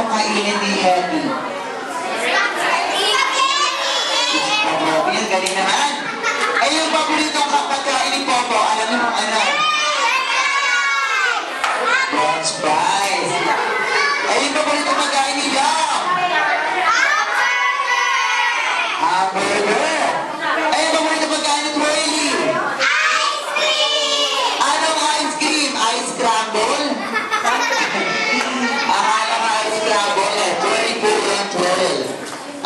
paboritong kainin ni Eddie? Popo, yan, galing naman. Ay, yung paboritong kapagkain ni Popo, alam niyo kung ano? French fries. Ay, yung paboritong pagkain ni Yam? Hamburger. Ay, yung paboritong pagkain ni Twirly? Anong ice cream? Ice scramble? Akala ka ice scramble eh. Twirly po yung twirl.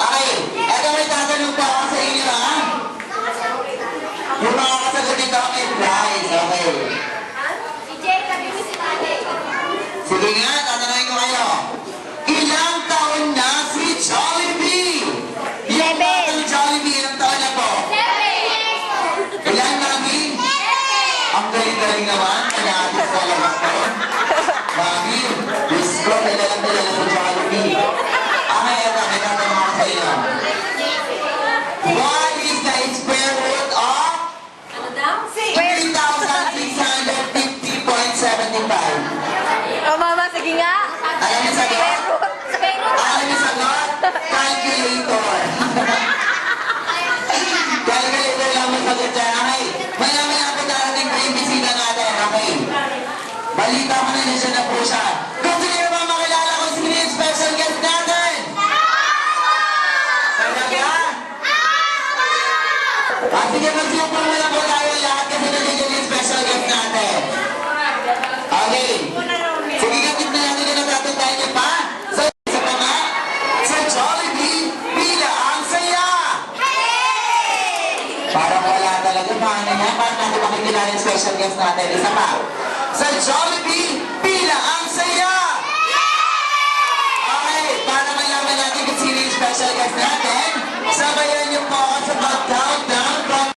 Okay, eto may tatanong pa ako sa inyo ha. Yung mga kasagot dito may prize. Okay. Sige nga, tatanungin ko kayo. Ilang taon na si Jollibee? Yung batang Jollibee, ilang taon na po? 7. Ilan, Mami? Ang galing-galing naman. Pinahatis sa labas ko. Mami, Diyos ko, nilalang sa Jollibee. Okay, eto, may tatanong ako sa iyo. What is the square root of 3,650.75? Oh, mama, sige nga. Alam niyo sagot? Alam niyo sagot? Calculator. Calculator lang mo sagot dyan. Okay. Maya-maya po darating po yung bisita natin. Okay. Balita ko na siya na po siya. Gusto niyo ba makilala kung sino yung special guest natin? Talaga? Sige, mag-super muna po tayo lahat kasi nandiyan yung special guest natin. Okay. Sige nga, tignan natin na natatandaan niyo pa. So, isa pa nga, sa Jollibee, pila ang saya! Parang wala talaga. Paano niya? Paano natin makikilala yung special guest natin? Isa pa. Sa Jollibee, pila ang saya! Okay, para malaman natin kung sino yung special guest natin, sabayan niyo po ako sa pag-countdown from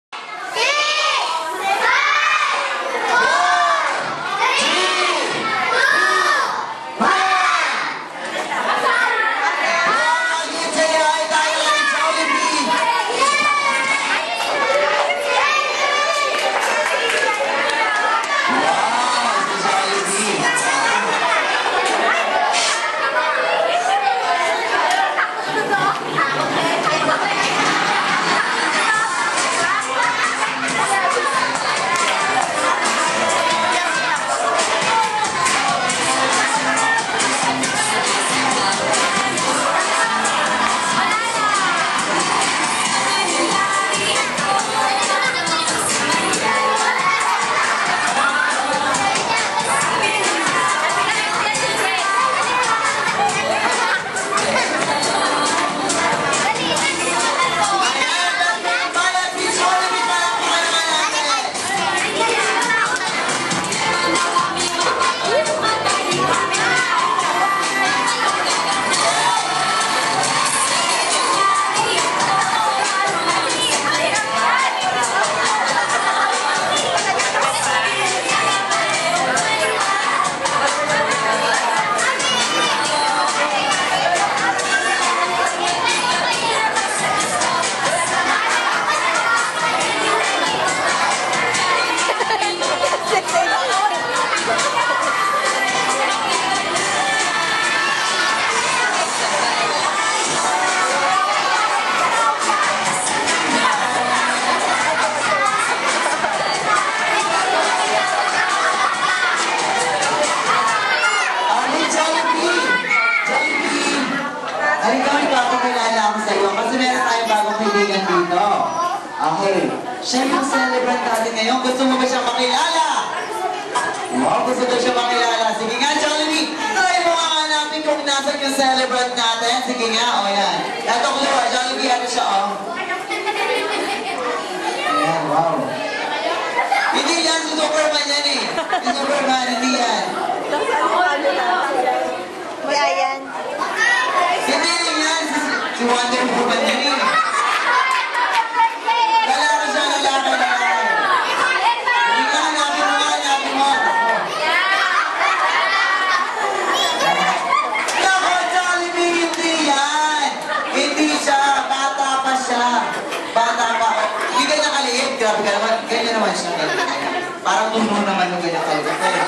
Okay. Siya yung celebrant natin ngayon. Gusto mo ba siya makilala? Wow, gusto ko siya makilala. Sige nga, Jollibee. Try mo nga hanapin kung nasan yung celebrant natin. Sige nga, o yan. Ito ko ba, Jollibee, ano siya, o? Ayan, wow. Hindi yan, si Superman yan eh. Si Superman, hindi yan. Ayan. Hindi rin yan. Si Wonder Woman yan eh. Grabe ka naman, ganyan naman siya. Parang tuno naman yung ganyan kayo.